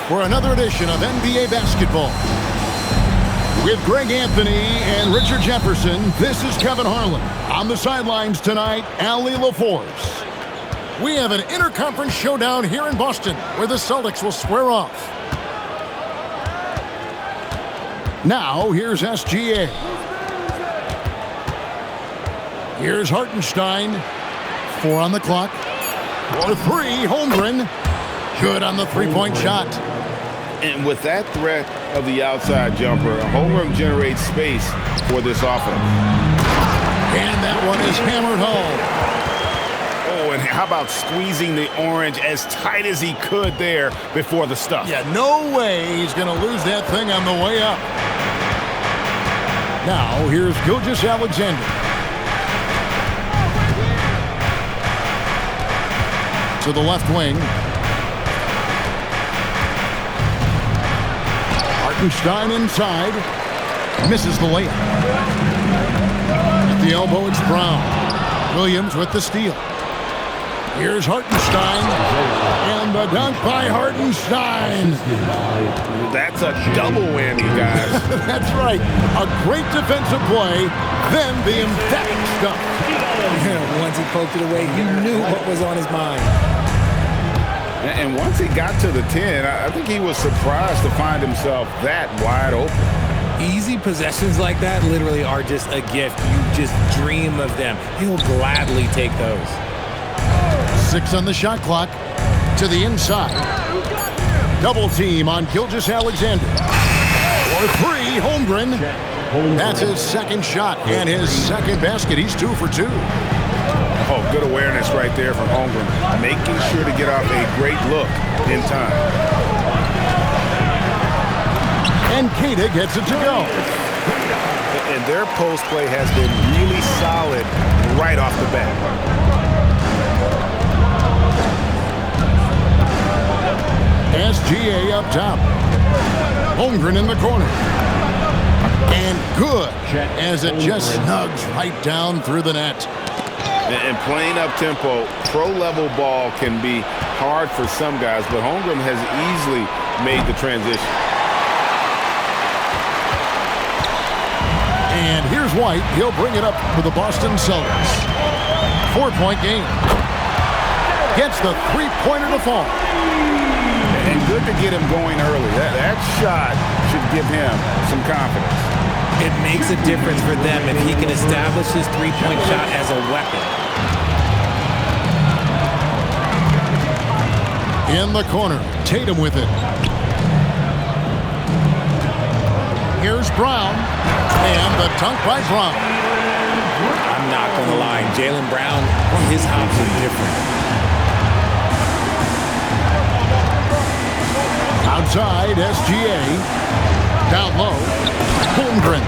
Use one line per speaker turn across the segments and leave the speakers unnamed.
for another edition of NBA basketball. With Greg Anthony and Richard Jefferson, this is Kevin Harlan. On the sidelines tonight, Allie LaForce. We have an interconference showdown here in Boston where the Celtics will square off. Now, here's SGA. Here's Hartenstein. 4 on the clock. For 3, Holmgren. Good on the three-point shot.
And with that threat of the outside jumper, Holmgren generates space for this offense.
And that one is hammered home.
Oh, and how about squeezing the orange as tight as he could there before the stuff?
Yeah, no way he's going to lose that thing on the way up. Now, here's Gilgeous-Alexander. To the left wing. Hartenstein inside. Misses the layup. At the elbow, it's Brown. Williams with the steal. Here's Hartenstein. And the dunk by Hartenstein.
That's a double whammy, guys.
That's right. A great defensive play, then the emphatic stuff.
Once he poked it away, you knew what was on his mind.
And once he got to the 10, I think he was surprised to find himself that wide open.
Easy possessions like that literally are just a gift. You just dream of them. He'll gladly take those.
6 on the shot clock. To the inside. Double team on Gilgeous-Alexander. For 3, Holmgren. That's his second shot and his second basket. He's 2 for 2.
Oh, good awareness right there from Holmgren. Making sure to get off a great look in time.
And Keita gets it to go.
And their post play has been really solid right off the bat.
SGA up top. Holmgren in the corner. And good as it just snugs right down through the net.
And playing up-tempo, pro-level ball can be hard for some guys, but Holmgren has easily made the transition.
And here's White. He'll bring it up for the Boston Celtics. 4-point game. Gets the three-pointer to fall.
And good to get him going early. That shot should give him some confidence.
It makes a difference for them if he can establish his three-point shot as a weapon.
In the corner, Tatum with it. Here's Brown, and the dunk by Brown.
I'm not going to lie, Jaylen Brown, his hops are different.
Outside, SGA. Down low, Holmgren.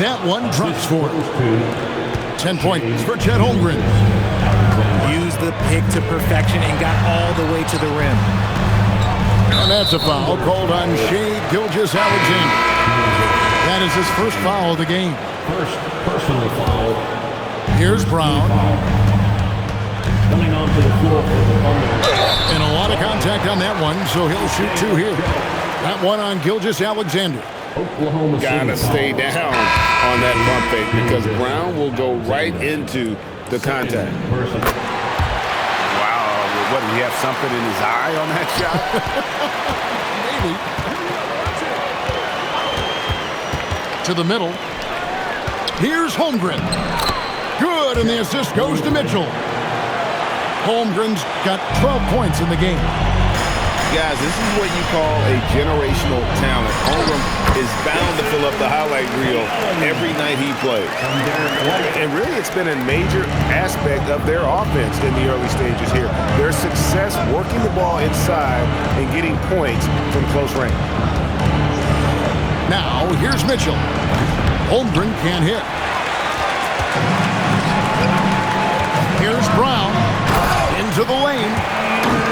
That one drops for 10 points for Chet Holmgren.
Used the pick to perfection and got all the way to the rim.
And that's a foul called on Shai Gilgeous-Alexander. That is his first foul of the game.
First personal foul.
Here's Brown.
Coming onto the floor for the Thunder.
And a lot of contact on that one, so he'll shoot 2 here. That one on Gilgeous-Alexander.
Oklahoma City.
Gotta stay down on that bump fake because Brown will go right into the contact. Wow, what, did he have something in his eye on that shot?
Maybe. To the middle. Here's Holmgren. Good, and the assist goes to Mitchell. Holmgren's got 12 points in the game.
Guys, this is what you call a generational talent. Holmgren is bound to fill up the highlight reel every night he plays. And really, it's been a major aspect of their offense in the early stages here. Their success working the ball inside and getting points from close range.
Now, here's Mitchell. Holmgren can't hit. Here's Brown. Into the lane.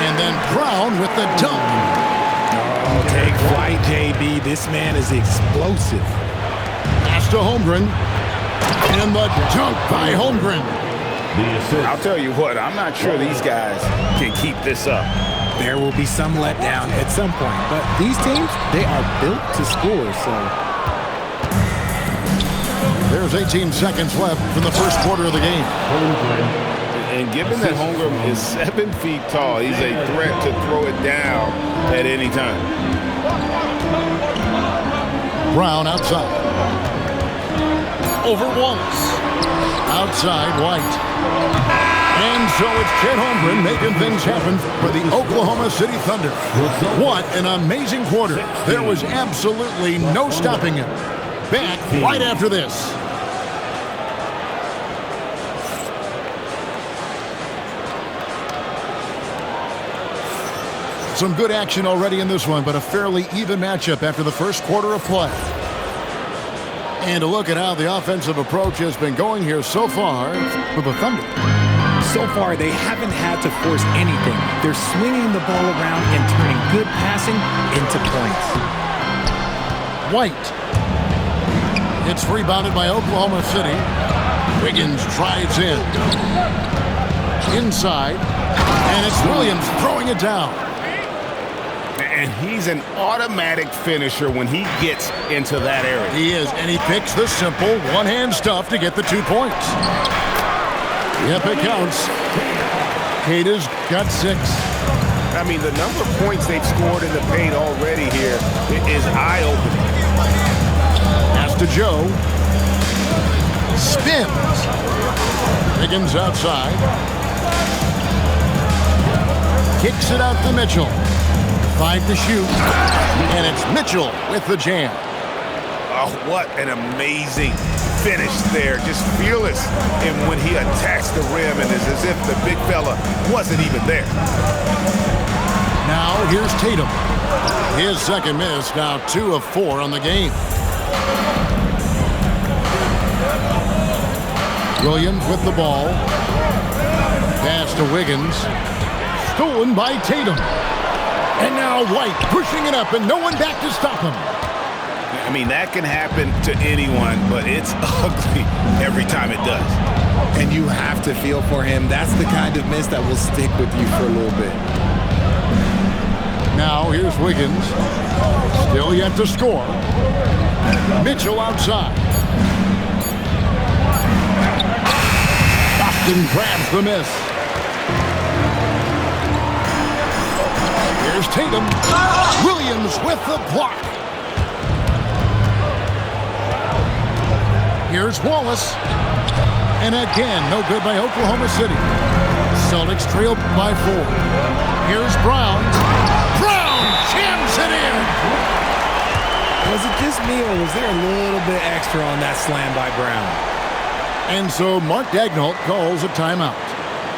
And then Brown with the dunk.
Oh, take flight, JB. This man is explosive.
Pass to Holmgren. And the dunk by Holmgren.
I'll tell you what, I'm not sure these guys can keep this up.
There will be some letdown at some point, but these teams, they are built to score, so.
There's 18 seconds left from the first quarter of the game.
And given that Holmgren is 7 feet tall, he's a threat to throw it down at any time.
Brown outside. Over Wallace. Outside White. And so it's Chet Holmgren making things happen for the Oklahoma City Thunder. What an amazing quarter. There was absolutely no stopping him. Back right after this. Some good action already in this one, but a fairly even matchup after the first quarter of play. And a look at how the offensive approach has been going here so far for the Thunder.
So far, they haven't had to force anything. They're swinging the ball around and turning good passing into points.
White. It's rebounded by Oklahoma City. Wiggins drives in. Inside. And it's Williams throwing it down.
And he's an automatic finisher when he gets into that area.
He is, and he picks the simple one-hand stuff to get the 2 points. Yep, it counts. Kata's got 6.
I mean, the number of points they've scored in the paint already here is eye-opening.
Pass to Joe. Spins. Wiggins outside. Kicks it out to Mitchell. 5 to shoot. And it's Mitchell with the jam.
Oh, what an amazing finish there. Just fearless. And when he attacks the rim, and it's as if the big fella wasn't even there.
Now here's Tatum. His second miss, now 2 of 4 on the game. Williams with the ball. Pass to Wiggins. Stolen by Tatum. And now White pushing it up and no one back to stop him.
I mean, that can happen to anyone, but it's ugly every time it does.
And you have to feel for him. That's the kind of miss that will stick with you for a little bit.
Now here's Wiggins. Still yet to score. Mitchell outside. Boston grabs the miss. Here's Tatum. Williams with the block. Here's Wallace. And again, no good by Oklahoma City. Celtics trail by 4. Here's Brown. Brown jams it in.
Was it just me, or was there a little bit extra on that slam by Brown?
And so Mark Daigneault calls a timeout.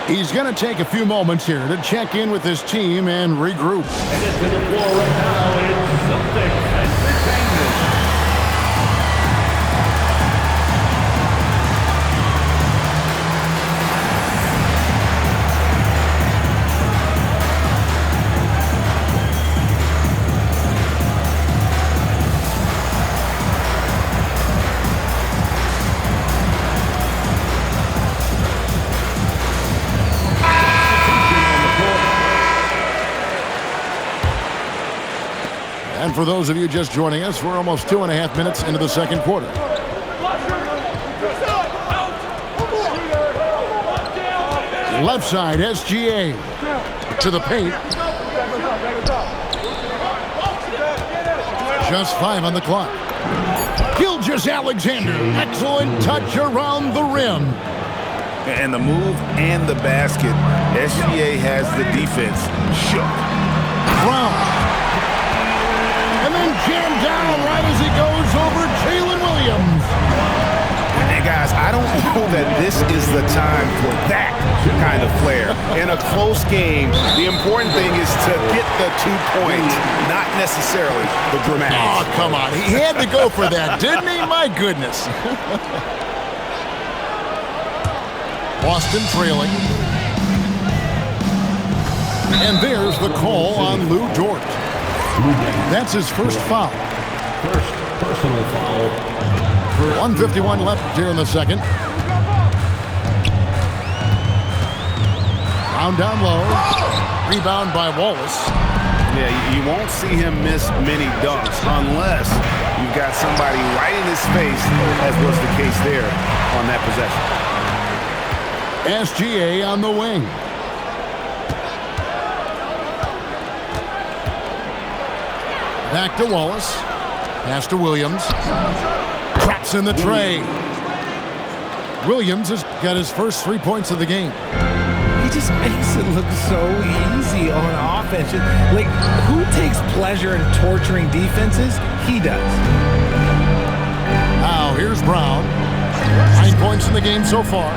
He's going to take a few moments here to check in with his team and regroup.
And into the floor right now is Celtics Entertainment.
And for those of you just joining us, we're almost 2.5 minutes into the second quarter. Left side, SGA to the paint. Just 5 on the clock. Gilgeous-Alexander, excellent touch around the rim.
And the move and the basket, SGA has the defense shook.
Brown. And then jammed down right as he goes over Jalen Williams.
And guys, I don't know that this is the time for that kind of flair. In a close game, the important thing is to get the 2 points, not necessarily the dramatics.
Oh, come on. He had to go for that, didn't he? My goodness. Boston trailing. And there's the call on Lou Dort. That's his first foul.
First personal foul.
1:51 left here in the second. Brown down low. Rebound by Wallace.
Yeah, you won't see him miss many dunks unless you've got somebody right in his face, as was the case there on that possession.
SGA on the wing. Back to Wallace. Pass to Williams. Traps in the tray. Williams has got his first 3 points of the game.
He just makes it look so easy on offense. Like, who takes pleasure in torturing defenses? He does.
Now, here's Brown. 9 points in the game so far.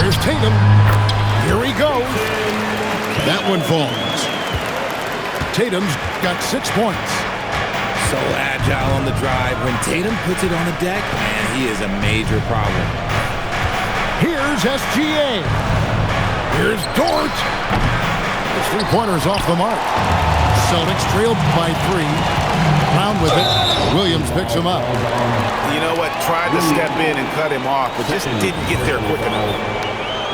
Here's Tatum. Here he goes. That one falls. Tatum's got 6 points.
So agile on the drive. When Tatum puts it on the deck, man, he is a major problem.
Here's SGA. Here's Dort. His three-pointer's off the mark. Celtics trailed by 3. Brown with it. Williams picks him up.
You know what? Tried to step in and cut him off, but just didn't get there quick enough.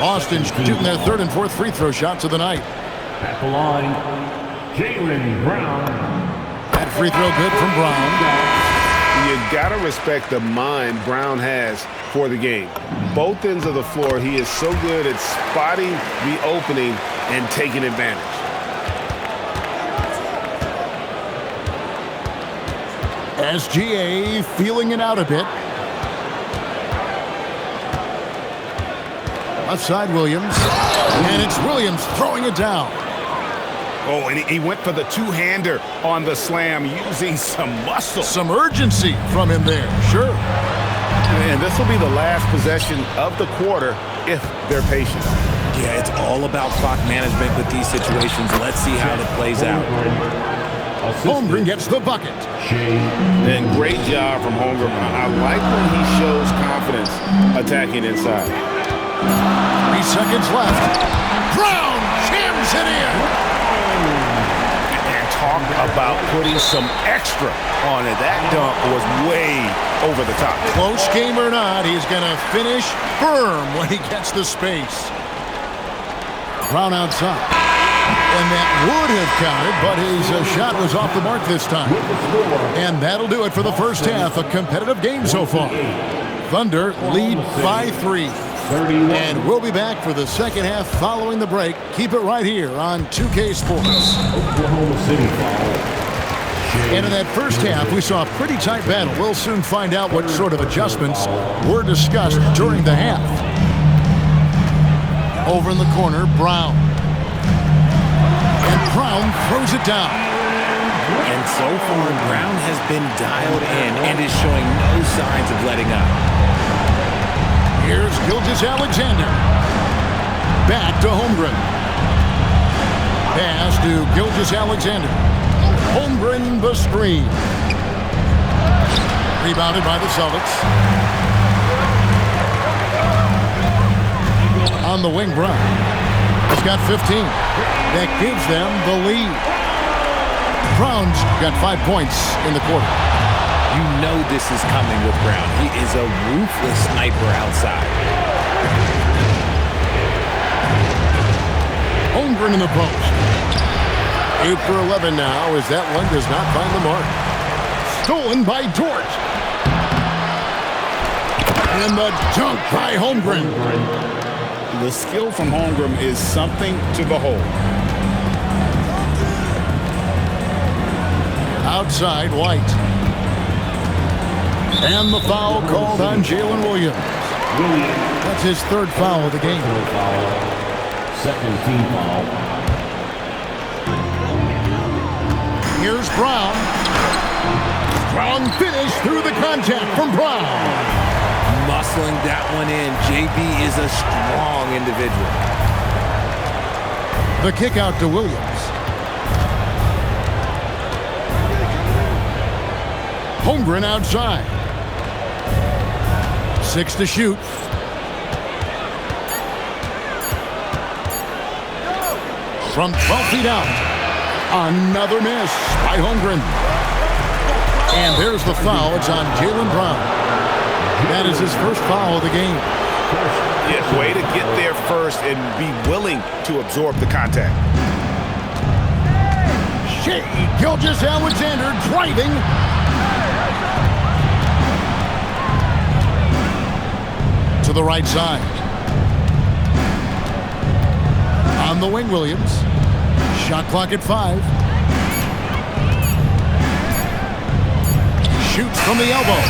Boston shooting their 3rd and 4th free throw shots of the night.
At the line, Jaylen Brown.
That free throw good from Brown.
You got to respect the mind Brown has for the game. Both ends of the floor, he is so good at spotting the opening and taking advantage.
SGA feeling it out a bit. Left side, Williams. And it's Williams throwing it down.
Oh, and he went for the two-hander on the slam using some muscle.
Some urgency from him there, sure.
And this will be the last possession of the quarter if they're patient.
Yeah, it's all about clock management with these situations. Let's see how it plays out.
Holmgren gets the bucket.
And great job from Holmgren. I like when he shows confidence attacking inside.
3 seconds left. Brown jams it in.
And talk about putting some extra on it. That dunk was way over the top.
Close game or not, he's going to finish firm when he gets the space. Brown outside. And that would have counted, but his shot was off the mark this time. And that'll do it for the first half. A competitive game so far. Thunder lead by 3. And we'll be back for the second half following the break. Keep it right here on 2K Sports.
Oklahoma City foul.
And in that first half, we saw a pretty tight battle. We'll soon find out what sort of adjustments were discussed during the half. Over in the corner, Brown. And Brown throws it down.
And so far, Brown has been dialed in and is showing no signs of letting up.
Here's Gilgeous-Alexander. Back to Holmgren. Pass to Gilgeous-Alexander. Holmgren the screen. Rebounded by the Celtics. On the wing, Brown. He's got 15. That gives them the lead. Brown's got 5 points in the quarter.
You know this is coming with Brown. He is a ruthless sniper outside.
Holmgren in the post. 8 for 11 now as that one does not find the mark. Stolen by Dort. And the dunk by Holmgren.
The skill from Holmgren is something to behold.
Outside, White. And the foul called on Jalen Williams. That's his 3rd foul of the game.
Second team foul.
Here's Brown. Strong finish through the contact from Brown.
Muscling that one in. JB is a strong individual.
The kick out to Williams. Holmgren outside. 6 to shoot. From 12 feet out. Another miss by Holmgren. And there's the foul. It's on Jaylen Brown. That is his first foul of the game.
Yeah, way to get there first and be willing to absorb the contact.
Gilgeous Alexander driving. To the right side. On the wing, Williams. Shot clock at 5. Shoots from the elbow.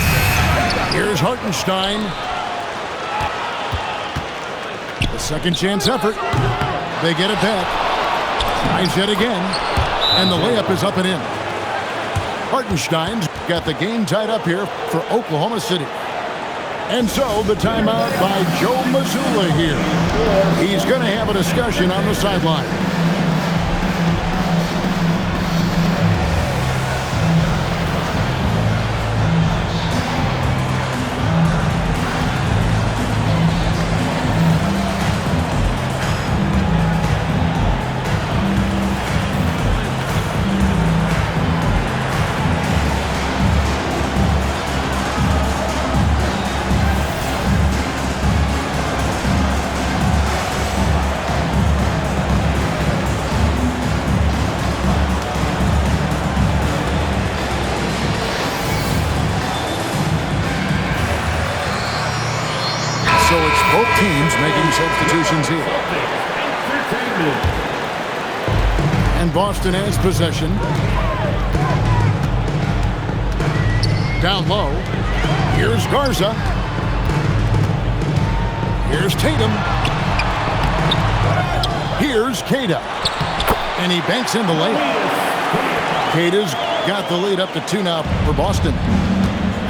Here's Hartenstein. The second chance effort. They get it back. Tries yet again. And the layup is up and in. Hartenstein's got the game tied up here for Oklahoma City. And so the timeout by Joe Mazzulla here. He's going to have a discussion on the sideline. So it's both teams making substitutions here. And Boston has possession. Down low. Here's Garza. Here's Tatum. Here's Queta. And he banks in the layup. Queta's got the lead up to 2 now for Boston.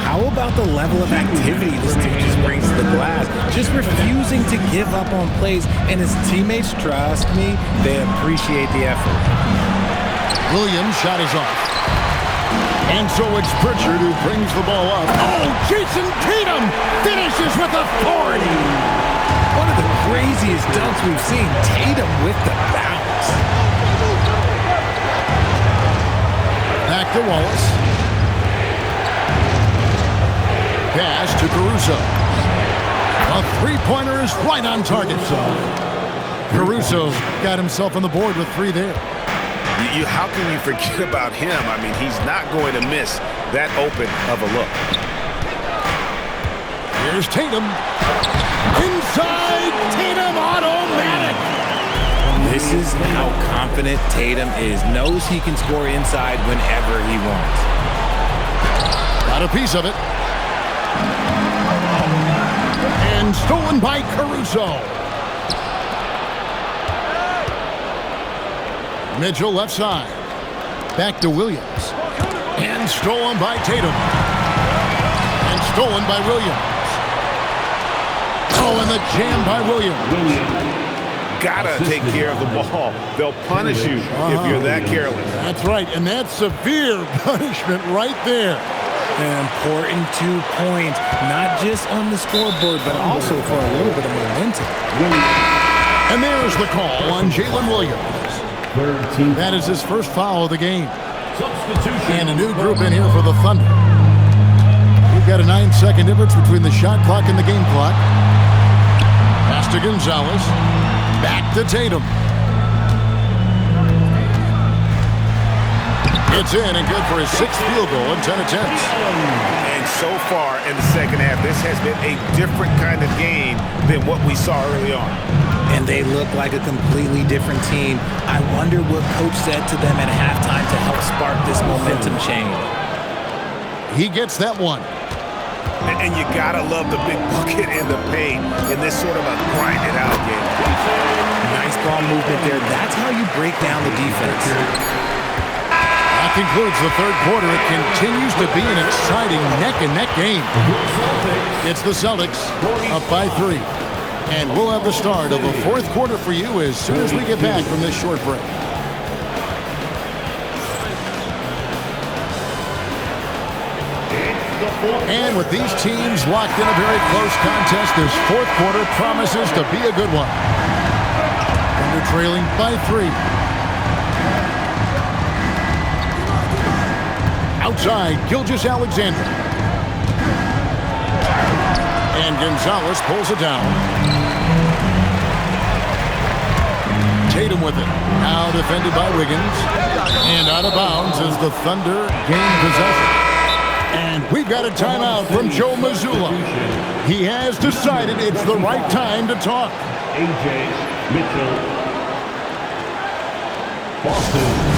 How about the level of activity this team just brings to the glass? Just refusing to give up on plays, and his teammates, trust me, they appreciate the effort.
Williams' shot is off. And so it's Pritchard who brings the ball up. Oh, Jason Tatum finishes with authority.
One of the craziest dunks we've seen. Tatum with the bounce.
Back to Wallace. Pass to Caruso. A three-pointer is right on target. Caruso got himself on the board with 3 there.
How can you forget about him? I mean, he's not going to miss that open of a look.
Here's Tatum. Inside, Tatum automatic.
This is how confident Tatum is. Knows he can score inside whenever he wants.
Got a piece of it. And stolen by Caruso. Mitchell left side. Back to Williams. And stolen by Tatum. And stolen by Williams. Oh, and the jam by Williams.
Gotta take care of the ball. They'll punish you if you're that careless.
That's right, and that's severe punishment right there.
An important 2 points, not just on the scoreboard, but also for a little bit of momentum.
And there's the call on Jalen Williams. That is his first foul of the game. And a new group in here for the Thunder. We've got a 9-second difference between the shot clock and the game clock. Pass to Gonzalez. Back to Tatum. It's in and good for his 6th field goal in 10 attempts.
And so far in the second half, this has been a different kind of game than what we saw early on.
And they look like a completely different team. I wonder what coach said to them at halftime to help spark this momentum change.
He gets that one.
And you gotta love the big bucket in the paint in this sort of a grinded-out game.
Nice ball movement there. That's how you break down the defense.
That concludes the third quarter. It continues to be an exciting neck-and-neck game. It's the Celtics up by 3. And we'll have the start of the fourth quarter for you as soon as we get back from this short break. And with these teams locked in a very close contest, this fourth quarter promises to be a good one. Thunder trailing by 3. Outside, Gilgeous Alexander. And Gonzalez pulls it down. Tatum with it. Now defended by Wiggins. And out of bounds as the Thunder gain possession. And we've got a timeout from Joe Mazzulla. He has decided it's the right time to talk.
A.J. Mitchell. Boston.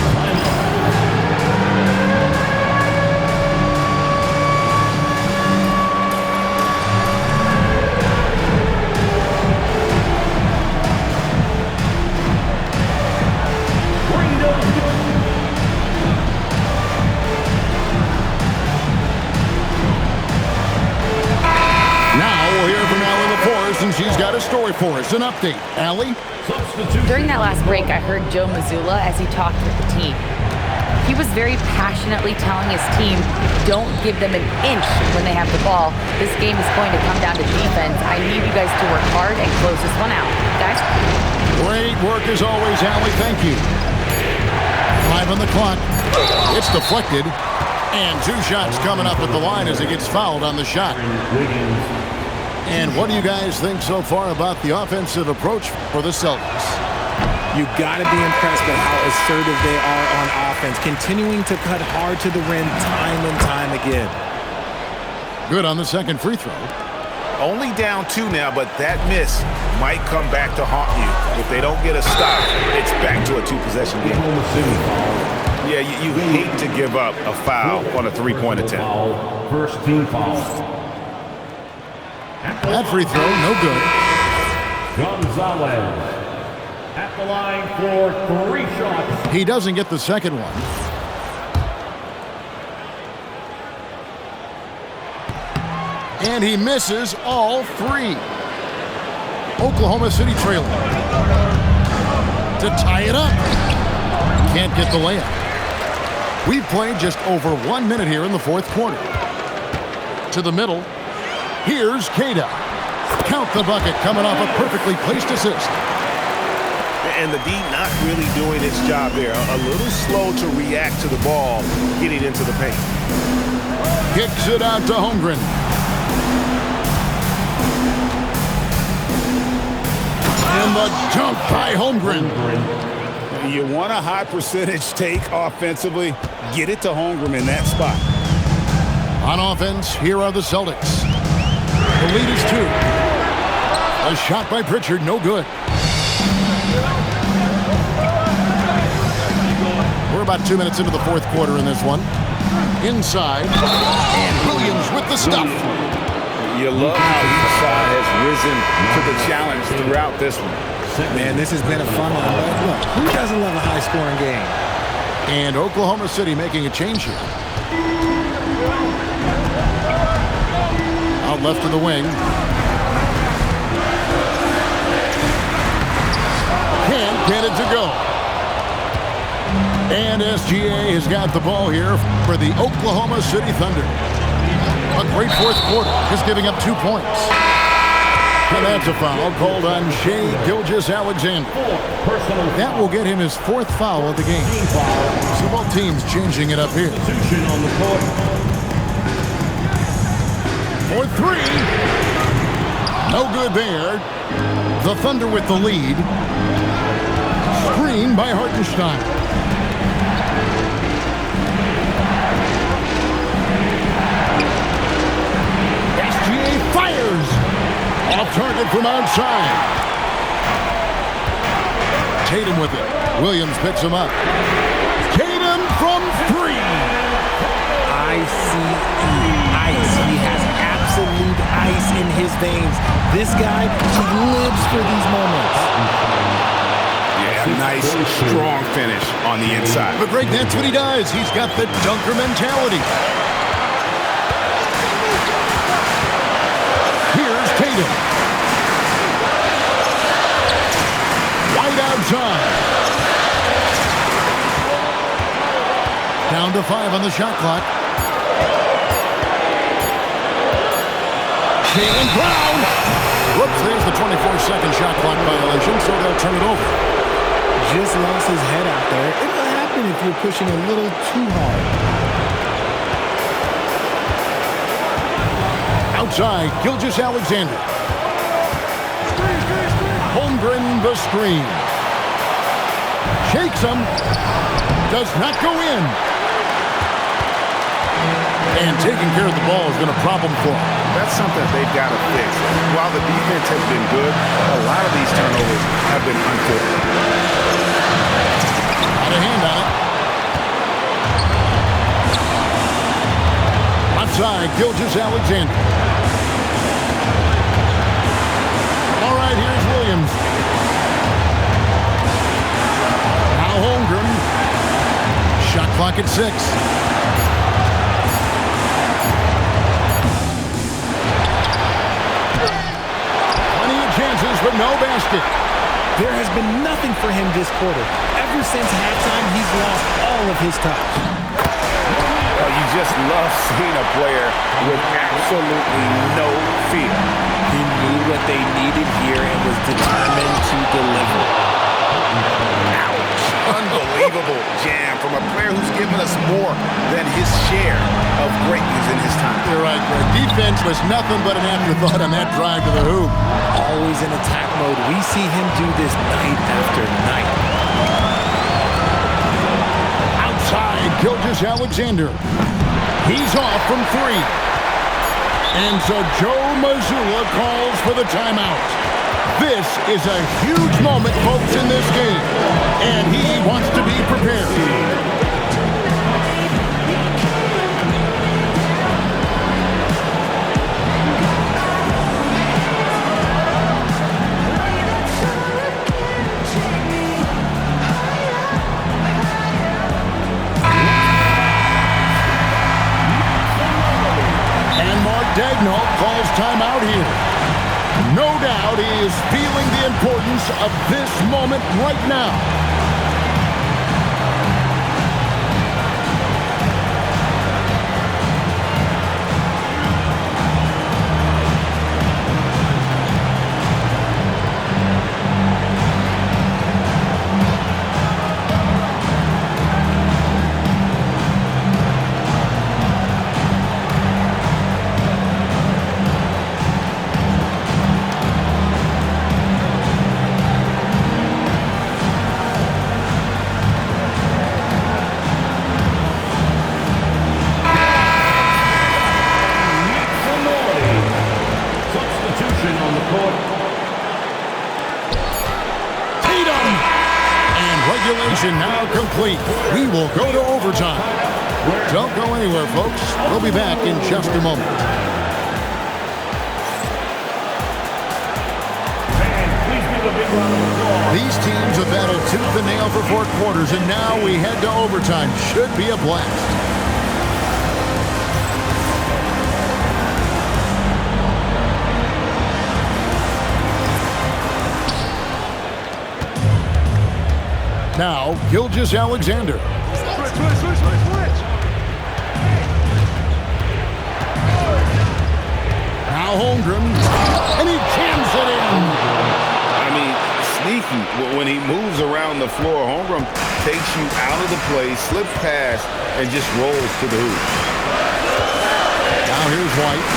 And she's got a story for us. An update. Allie?
During that last break, I heard Joe Mazzulla as he talked with the team. He was very passionately telling his team, don't give them an inch when they have the ball. This game is going to come down to defense. I need you guys to work hard and close this one out. Guys?
Great work as always, Allie. Thank you. 5 on the clock. It's deflected. And 2 shots coming up at the line as he gets fouled on the shot. And what do you guys think so far about the offensive approach for the Celtics?
You got to be impressed with how assertive they are on offense, continuing to cut hard to the rim time and time again.
Good on the second free throw.
Only down 2 now, but that miss might come back to haunt you. If they don't get a stop, it's back to a 2-possession game. Yeah, you hate to give up a foul on a 3-point attempt.
First team foul.
That free throw, no good.
Gonzalez at the line for 3 shots.
He doesn't get the second one. And he misses all 3. Oklahoma City trailing. To tie it up. Can't get the layup. We've played just over 1 minute here in the 4th quarter. To the middle. Here's Cada. Count the bucket coming off a perfectly placed assist.
And the D not really doing its job there. A little slow to react to the ball getting into the paint.
Kicks it out to Holmgren. And the dunk by Holmgren.
You want a high percentage take offensively, get it to Holmgren in that spot.
On offense, here are the Celtics. The lead is 2. A shot by Pritchard, no good. We're about 2 minutes into the 4th quarter in this one. Inside, and Williams with the stuff.
You love how each side has risen to the challenge throughout this one.
Man, this has been a fun one. But look, who doesn't love a high-scoring game?
And Oklahoma City making a change here. Out left of the wing. Can't get it to go. And SGA has got the ball here for the Oklahoma City Thunder. A great 4th quarter, just giving up 2 points. And that's a foul called on Shai Gilgeous-Alexander. That will get him his 4th foul of the game. So both teams changing it up here. For 3. No good there. The Thunder with the lead. Screen by Hartenstein. SGA fires. Off target from outside. Tatum with it. Williams picks him up. Tatum from 3.
Ice. He has absolute ice in his veins. This guy, he lives for these moments.
Yeah, nice, strong finish on the inside.
But Greg, that's what he does. He's got the dunker mentality. Here's Tatum. Wide outside. Down to 5 on the shot clock. Jaylen Brown. Whoops, there's the 24-second shot clock violation, so they'll turn it over.
Just lost his head out there. It'll happen if you're pushing a little too hard.
Outside, Gilgeous-Alexander. Holmgren the screen. Shakes him. Does not go in. And taking care of the ball has been a problem for him.
That's something they've got to fix. While the defense has been good, a lot of these turnovers have been unfortunate.
Got a hand on it. Outside, Gilgeous-Alexander. All right, here's Williams. Now Holmgren. Shot clock at 6. Plenty of chances, but no basket.
There has been nothing for him this quarter. Ever since halftime, he's lost all of his touch.
You just love seeing a player with absolutely no fear.
He knew what they needed here and was determined to deliver.
Ouch. Unbelievable jam from a player who's given us more than his share of greatness in his time.
You're right, Greg. Defense was nothing but an afterthought on that drive to the hoop.
Always in attack mode. We see him do this night after night.
Outside, Gilgeous-Alexander. He's off from 3. And so Joe Mazzulla calls for the timeout. This is a huge moment, folks, in this game. And he wants to be prepared. Dagnall calls timeout here. No doubt he is feeling the importance of this moment right now. Now complete. We will go to overtime. Don't go anywhere, folks. We'll be back in just a moment. These teams have battled tooth and nail for 4 quarters, and now we head to overtime. Should be a blast. Now, Gilgeous-Alexander. Now Holmgren, and he jams it in.
I mean, sneaky. When he moves around the floor, Holmgren takes you out of the play, slips past, and just rolls to the hoop.
Now here's White.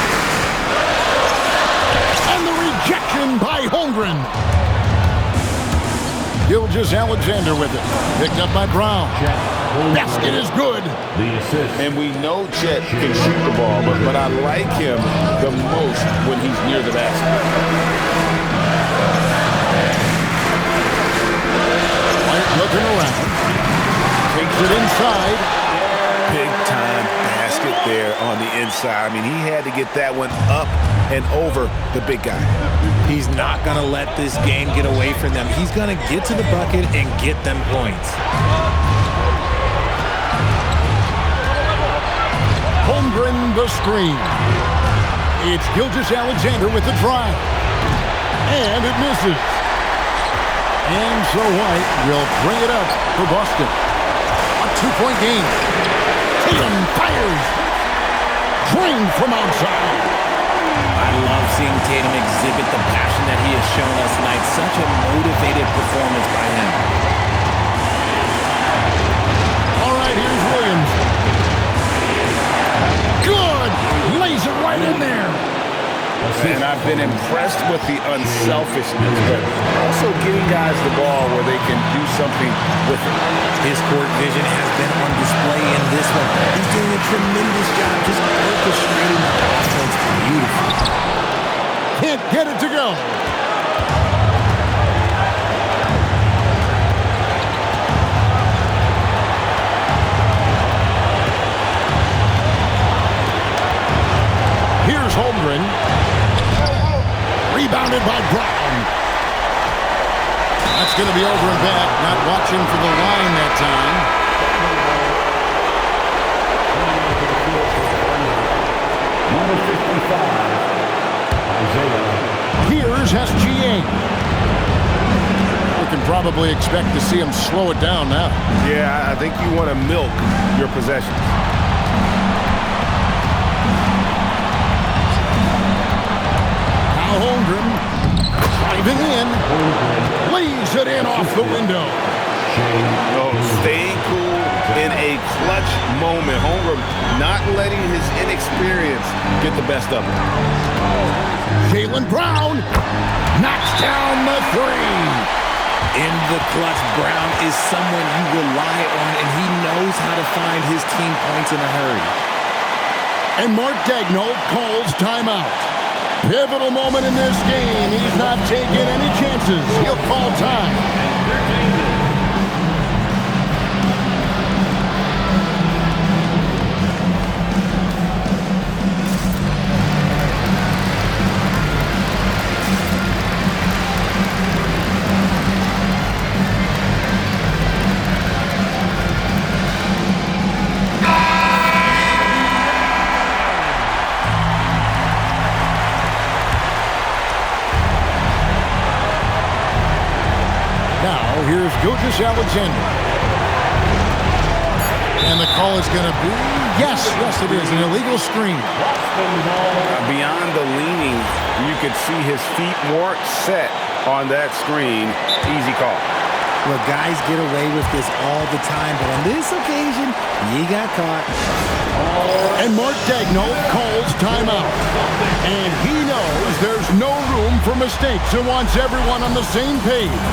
And the rejection by Holmgren. Gilgeous-Alexander with it. Picked up by Brown. Basket is good.
And we know Chet can shoot the ball, but I like him the most when he's near the basket.
White looking around. Takes it inside.
Big time basket there on the inside. I mean, he had to get that one up and over the big guy.
He's not going to let this game get away from them. He's going to get to the bucket and get them points.
Holmgren the screen. It's Gilgeous-Alexander with the drive. And it misses. And so White will bring it up for Boston. A 2-point game. Tatum fires. Drained from outside.
I love seeing Tatum exhibit the passion that he has shown us tonight. Such a motivated performance by him.
All right, here's Williams. Good! Lays it right in there.
And I
I've been impressed with the unselfishness, but also getting guys the ball where they can do something with it.
His court vision has been on display in this one. He's doing a tremendous job just orchestrating the offense beautifully.
Can't get it to go. Here's Holmgren. Rebounded by Brown. That's going to be over and back. Not watching for the line that time.
Number 55, Isaiah.
Here's SGA. We can probably expect to see him slow it down now.
Yeah, I think you want to milk your possessions.
Now Holmgren driving in. Lays it in off the window.
Staying cool in a clutch moment. Holmgren not letting his inexperience get the best of him.
Jaylen Brown knocks down the three.
In the clutch, Brown is someone you rely on, and he knows how to find his team points in a hurry.
And Mark Daigneault calls timeout. Pivotal moment in this game. He's not taking any chances. He'll call time. Here's Gilgeous-Alexander. And the call is going to be, yes, it is, an illegal screen.
Beyond the leaning, you could see his feet weren't set on that screen. Easy call.
Well, guys get away with this all the time, but on this occasion, he got caught.
And Mark Daigneault calls timeout. And he knows there's no room for mistakes and wants everyone on the same page.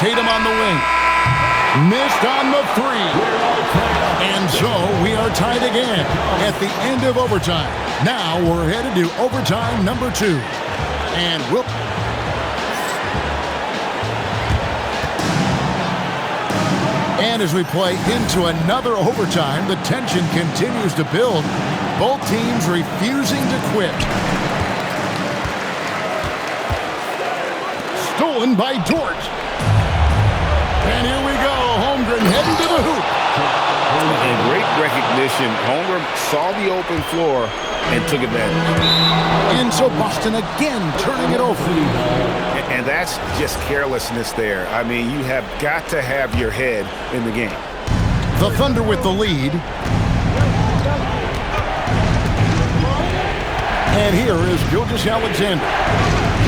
Tatum on the wing. Missed on the three. And so we are tied again at the end of overtime. Now we're headed to overtime number 2. And we'll... And as we play into another overtime, the tension continues to build. Both teams refusing to quit. Stolen by Dort. And here we go. Holmgren heading to the hoop.
And great recognition. Holmgren saw the open floor and took advantage.
And so Boston again turning it over.
And that's just carelessness there. I mean, you have got to have your head in the game.
The Thunder with the lead. And here is Gilgeous-Alexander.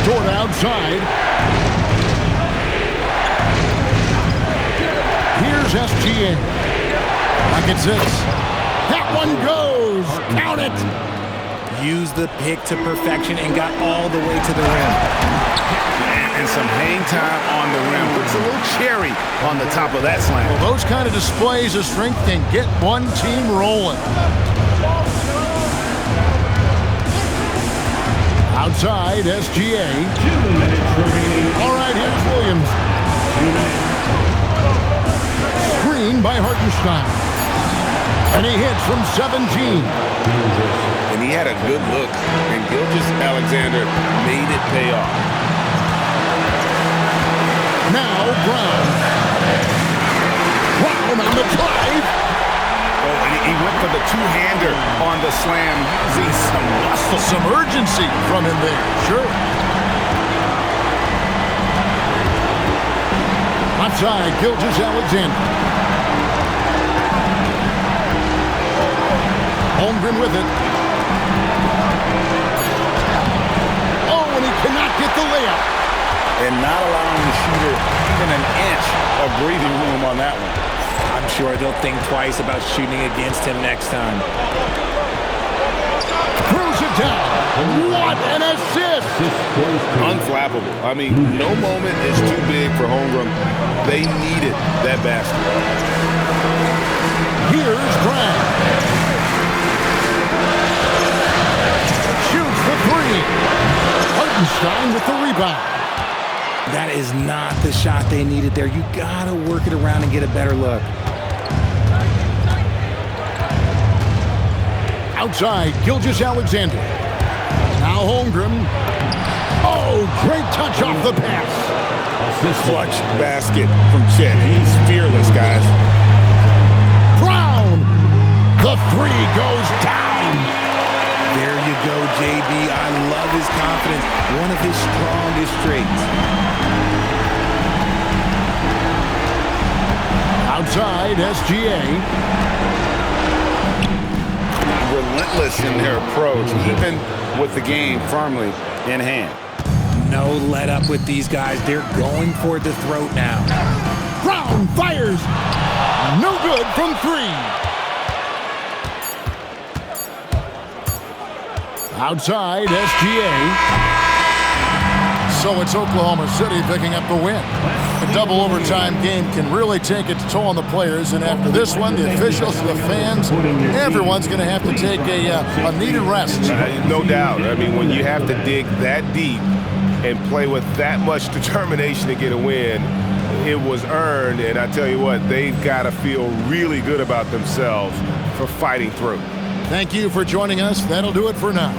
Dort outside. Here's SGA. Back at 6. That one goes. Count it.
Used the pick to perfection and got all the way to the rim.
And some hang time on the rim. Puts a little cherry on the top of that slam.
Well, those kind of displays of strength can get one team rolling. Outside, SGA.
2 minutes remaining.
All right, here's Williams. Screen by Hartenstein. And he hits from 17.
And he had a good look. And Gilgeous-Alexander made it pay off.
Now Brown. Brown on the drive.
Oh, and he went for the two-hander on the slam. Using some muscle.
Some urgency from him there. Sure. Outside, Gilgeous-Alexander. Holmgren with it. Oh, and he cannot get the layup.
And not allowing the shooter even an inch of breathing room on that one.
I'm sure they'll think twice about shooting against him next time.
Throws it down. What an assist!
Unflappable. I mean, no moment is too big for Holmgren. They needed that basket.
Here's Grant. Shoots the three. Hartenstein with the rebound.
That is not the shot they needed there. You gotta work it around and get a better look.
Outside, Gilgeous-Alexander. Now Holmgren. Oh, great touch off the pass.
Clutch basket from Chet. He's fearless, guys.
Brown. The three goes down.
There you go, JB. I love his confidence. One of his strongest traits.
Outside, SGA.
Relentless in their approach, even with the game firmly in hand.
No let up with these guys. They're going for the throat now.
Brown fires. No good from three. Outside, SGA. So it's Oklahoma City picking up the win. A double overtime game can really take its toll on the players, and after this one, the officials, the fans, everyone's going to have to take a needed rest.
No doubt. I mean, when you have to dig that deep and play with that much determination to get a win, it was earned, and I tell you what, they've got to feel really good about themselves for fighting through.
Thank you for joining us. That'll do it for now.